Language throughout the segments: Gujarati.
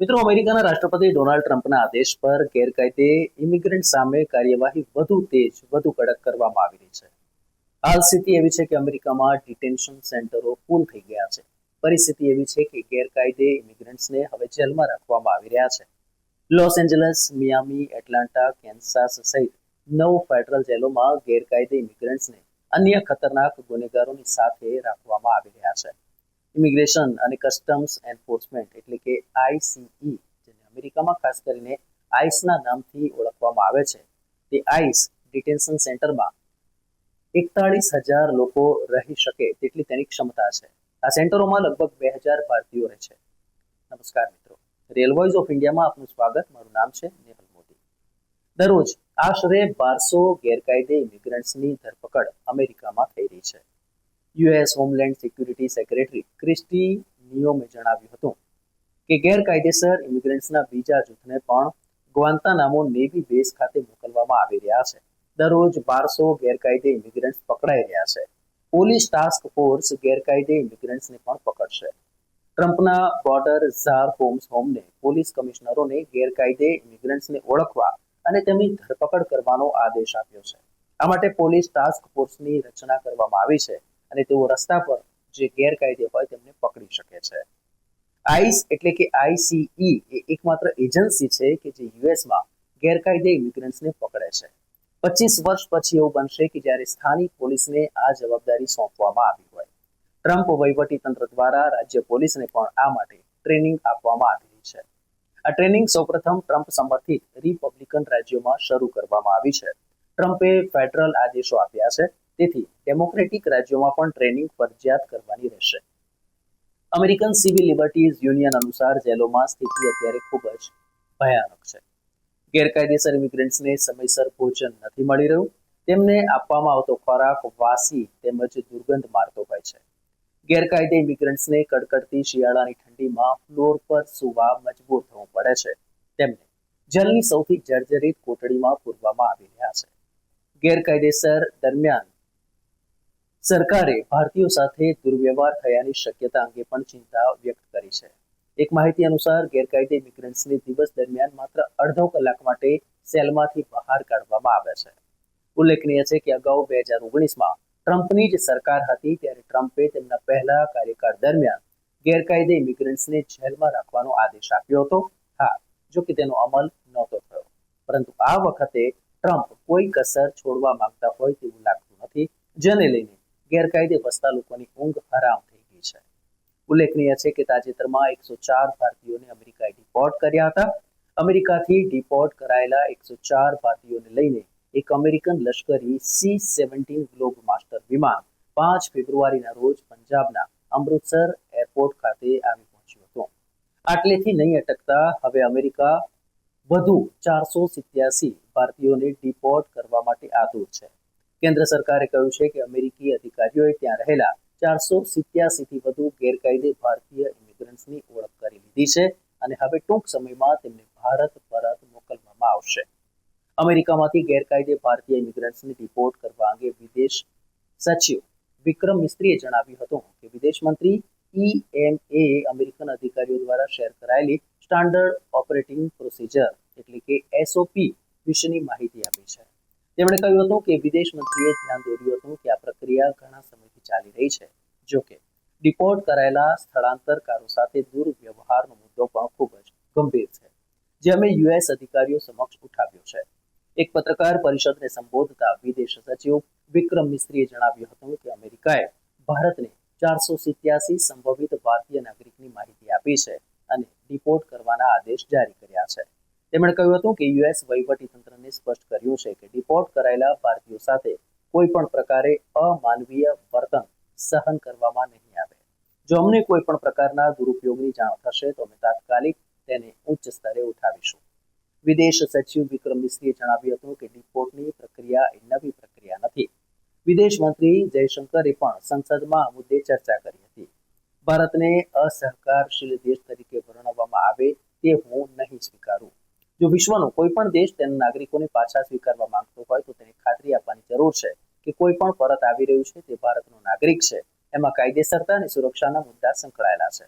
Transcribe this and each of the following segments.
મિત્રો, અમેરિકાના રાષ્ટ્રપતિ ડોનાલ્ડ ટ્રમ્પના આદેશ પર ગેરકાયદે ઇમિગ્રન્ટ સામે કાર્યવાહી વધુ તેજ, વધુ કડક કરવામાં આવી રહી છે. હાલ સ્થિતિ એવી છે કે અમેરિકામાં ડિટેન્શન સેન્ટરો ફૂલ થઈ ગયા છે. પરિસ્થિતિ એવી છે કે ગેરકાયદે ઇમિગ્રન્ટ્સને હવે જેલમાં રાખવામાં આવી રહ્યા છે. Los Angeles, Miami, Atlanta, Kansas સહિત 9 ફેડરલ જેલોમાં ગેરકાયદે ઇમિગ્રન્ટ્સને અન્ય ખતરનાક ગુનેગારોની સાથે રાખવામાં આવી રહ્યા છે. ઇમિગ્રેશન અને કસ્ટમ્સ એન્ફોર્સમેન્ટ એટલે કે આઈસીઈ, જેને અમેરિકામાં ખાસ કરીને આઈસના નામથી ઓળખવામાં આવે છે, તે આઈસ ડિટેન્શન સેન્ટરમાં 41,000 લોકો રહી શકે તેટલી તેની ક્ષમતા છે. આ સેન્ટરોમાં લગભગ 2,000 ભારતીયો રહે છે. નમસ્કાર મિત્રો, રિયલ વોઇસ ઓફ ઇન્ડિયામાં આપનું સ્વાગત. મારું નામ છે નેહલ મોદી. દરરોજ આશરે 1200 ગેરકાયદે ઇમિગ્રન્ટ્સની ધરપકડ અમેરિકામાં થઈ રહી છે. US homeland security secretary Kristi નિયોમે જણાવ્યું હતું કે ગેરકાયદેસર ઇમિગ્રન્ટ્સના બીજા જૂથને પણ ગ્વાન્તાનામો નેવી બેઝ ખાતે મોકલવામાં આવી રહ્યા છે. દરરોજ 1200 ગેરકાયદે ઇમિગ્રન્ટ્સ પકડાઈ રહ્યા છે. પોલીસ ટાસ્ક ફોર્સ ગેરકાયદે ઇમિગ્રન્ટ્સને પણ પકડશે. ટ્રમ્પના બોર્ડર ઝાર હોમને પોલીસ કમિશનરોને ગેરકાયદે ઇમિગ્રન્ટ્સને ઓળખવા અને તેમની ધરપકડ કરવાનો આદેશ આપ્યો છે. આ માટે પોલીસ ટાસ્ક ફોર્સની રચના કરવામાં આવી છે અને તેઓ રસ્તા પર જે ગેરકાયદે હોય તેમને પકડી શકે છે. આઈસ એટલે કે આઈસીઈ એ એકમાત્ર એજન્સી છે કે જે યુએસમાં ગેરકાયદે ઇમિગ્રન્ટ્સને પકડે છે. 25 વર્ષ પછી એવું બનશે કે જ્યારે સ્થાનિક પોલીસને આ જવાબદારી સોંપવામાં આવી હોય. ટ્રમ્પ વહીવટીતંત્ર દ્વારા રાજ્ય પોલીસને પણ આ માટે ટ્રેનિંગ આપવામાં આવી રહી છે. આ ટ્રેનિંગ સૌપ્રથમ ટ્રમ્પ સમર્થિત રિપબ્લિકન રાજ્યોમાં શરૂ કરવામાં આવી છે. ટ્રમ્પે ફેડરલ આદેશો આપ્યા છે, તેથી ડેમોક્રેટિક રાજ્યોમાં પણ ટ્રેનિંગ ફરજિયાત કરવાની રહેશે. અમેરિકન સિવિલ લિબર્ટીઝ યુનિયન અનુસાર જેલોમાં સ્થિતિ અત્યારે ખૂબ જ ભયાનક છે. ગેરકાયદેસર ઇમિગ્રન્ટ્સને સમયસર ભોજન નથી મળી રહ્યું. તેમને આપવામાં આવતો ખોરાક વાસી તેમજ દુર્ગંધ મારતો હોય છે. ગેરકાયદે ઇમિગ્રન્ટ્સને કડકડતી શિયાળાની ઠંડીમાં ફ્લોર પર સૂવા મજબૂર થવું પડે છે. તેમને જેલની સૌથી જર્જરિત કોટડીમાં પૂરવામાં આવી રહ્યા છે. ગેરકાયદેસર દરમિયાન સરકારે ભારતીયો સાથે દુર્વ્યવહાર થયાની શક્યતા અંગે પણ ચિંતા વ્યક્ત કરી છે. એક માહિતી અનુસાર ગેરકાયદે ઇમિગ્રન્ટ્સને દિવસ દરમિયાન માત્ર અડધો કલાક માટે સેલમાંથી બહાર કાઢવામાં આવે છે. ઉલ્લેખનીય છે કે અગાઉ 2019માં ટ્રમ્પની જ સરકાર હતી ત્યારે ટ્રમ્પે તેમના પહેલા કાર્યકાળ દરમિયાન ગેરકાયદે ઇમિગ્રન્ટ્સને જેલમાં રાખવાનો આદેશ આપ્યો હતો. હા, જો કે તેનો અમલ નહોતો થયો, પરંતુ આ વખતે ટ્રમ્પ કોઈ કસર છોડવા માંગતા હોય તેવું લાગતું નથી, જેને લઈને ગેરકાયદે વસતા લોકોની ઊંઘ હરામ થઈ ગઈ છે. ઉલ્લેખનીય છે કે તાજેતરમાં 104 ભારતીયોને અમેરિકાએ ડિપોર્ટ કર્યા હતા. અમેરિકાથી ડિપોર્ટ કરાયેલા 104 ભારતીયોને લઈને એક અમેરિકન લશ્કરી C-17 ગ્લોબ માસ્ટર વિમાન 5 ફેબ્રુઆરીના રોજ પંજાબના અમૃતસર એરપોર્ટ ખાતે આવી પહોંચ્યું હતું. આટલેથી નહીં અટકતા હવે અમેરિકા વધુ 487 ભારતીયોને ડિપોર્ટ કરવા માટે આતુર છે. કેન્દ્ર સરકારે કહ્યું છે કે અમેરિકી અધિકારીઓએ ત્યાં રહેલા 487થી વધુ ગેરકાયદે ભારતીય ઇમિગ્રન્ટ્સની ઓળખ કરી લીધી છે અને હવે ટૂંક સમયમાં તેમને ભારત પરત મોકલવામાં આવશે. અમેરિકામાંથી ગેરકાયદે ભારતીય ઇમિગ્રન્ટ્સને ડિપોર્ટ કરવા અંગે વિદેશ સચિવ વિક્રમ મિસ્ત્રીએ જણાવ્યું હતું કે વિદેશ મંત્રી EMA અમેરિકન અધિકારીઓ દ્વારા શેર કરાયેલી સ્ટાન્ડર્ડ ઓપરેટિંગ પ્રોસિજર એટલે કે SOP વિશેની માહિતી આપી છે. તેમણે કહ્યું હતું કે વિદેશ મંત્રીએ ધ્યાન દોર્યું હતું કે આ પ્રક્રિયા ઘણા સમયથી ચાલી રહી છે. જોકે ડિપોર્ટ કરાયેલા સ્થળાંતરકારો સાથે દુર્વ્યવહારનો મુદ્દો પણ ખૂબ જ ગંભીર છે, જે અમે યુએસ અધિકારીઓ સમક્ષ ઉઠાવ્યો છે. એક પત્રકાર પરિષદને સંબોધતા વિદેશ સચિવ વિક્રમ મિસ્ત્રીએ જણાવ્યું હતું કે અમેરિકાએ ભારતને 487 સંભવિત ભારતીય નાગરિકની માહિતી આપી છે અને ડિપોર્ટ કરવાના આદેશ જારી કર્યા છે. તેમણે કહ્યું હતું કે યુએસ વહીવટીતંત્રને સ્પષ્ટ કર્યું છે કે ડિપોર્ટ કરાયેલા ભારતીયો સાથે કોઈ પણ પ્રકારે અમાનવીય વર્તન સહન કરવામાં નહીં આવે. જો અમને કોઈ પણ પ્રકારના દુરુપયોગની જાણ થશે તો અમે તાત્કાલિક તેને ઉચ્ચ સ્તરે ઉઠાવીશું. વિદેશ સચિવ વિક્રમ મિસ્ત્રીએ જણાવ્યું હતું કે ડિપોર્ટની પ્રક્રિયા એ નવી પ્રક્રિયા નથી. વિદેશ મંત્રી જયશંકરે પણ સંસદમાં આ મુદ્દે ચર્ચા કરી હતી. ભારતને અસહકારશીલ દેશ તરીકે વર્ણવવામાં આવે તે હું નહીં સ્વીકારું. જો વિશ્વનો કોઈ પણ દેશ તેના નાગરિકોને પાછા સ્વીકારવા માંગતો હોય તો તેને ખાતરી આપવાની જરૂર છે કે કોઈ પણ પરત આવી રહ્યું છે તે ભારતનો નાગરિક છે. એમાં કાયદેસરતા અને સુરક્ષાના મુદ્દા સંકળાયેલા છે.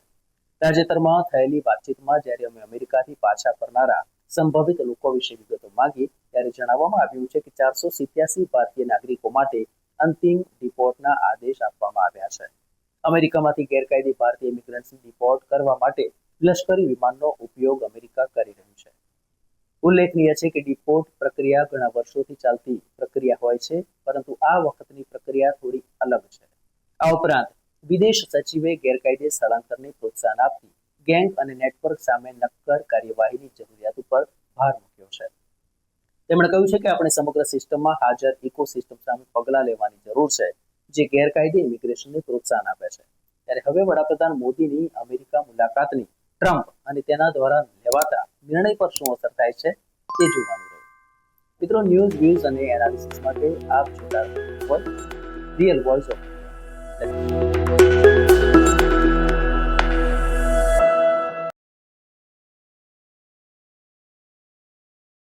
તાજેતરમાં થયેલી વાતચીતમાં જ્યારે અમે અમેરિકાથી પાછા ફરનારા સંભવિત લોકો વિશે વિગતો માંગી ત્યારે જણાવવામાં આવ્યું છે કે 487 ભારતીય નાગરિકો માટે અંતિમ ડિપોર્ટના આદેશ આપવામાં આવ્યા છે. અમેરિકામાંથી ગેરકાયદે ભારતીય ઇમિગ્રન્ટ્સને ડિપોર્ટ કરવા માટે લશ્કરી વિમાનનો ઉપયોગ અમેરિકા કરી રહ્યું છે. ઉલ્લેખનીય છે કે ડિપોર્ટ પ્રક્રિયા ઘણા વર્ષોથી ચાલતી પ્રક્રિયા હોય છે, પરંતુ આ વખતની પ્રક્રિયા થોડી અલગ છે. આ ઉપરાંત વિદેશ સચિવે ગેરકાયદે સ્થળાંતરને પ્રોત્સાહન આપતી ગેંગ અને નેટવર્ક સામે નક્કર કાર્યવાહીની જરૂરિયાત ઉપર ભાર મૂક્યો છે. તેમણે કહ્યું છે કે આપણે સમગ્ર સિસ્ટમમાં હાજર ઇકોસિસ્ટમ સામે પગલાં લેવાની જરૂર છે, જે ગેરકાયદે ઇમિગ્રેશનને પ્રોત્સાહન આપે છે. ત્યારે હવે વડાપ્રધાન મોદીની અમેરિકા મુલાકાતની ટ્રમ્પ અને તેના દ્વારા લેવાતા નિર્ણય પર શું અસર થાય છે તે જોવાનું રહ્યું. મિત્રો, ન્યૂઝ વ્યૂઝ અને એનાલિસિસ માટે આપ જોતા રહો રિયલ વોઇસ ઓફ.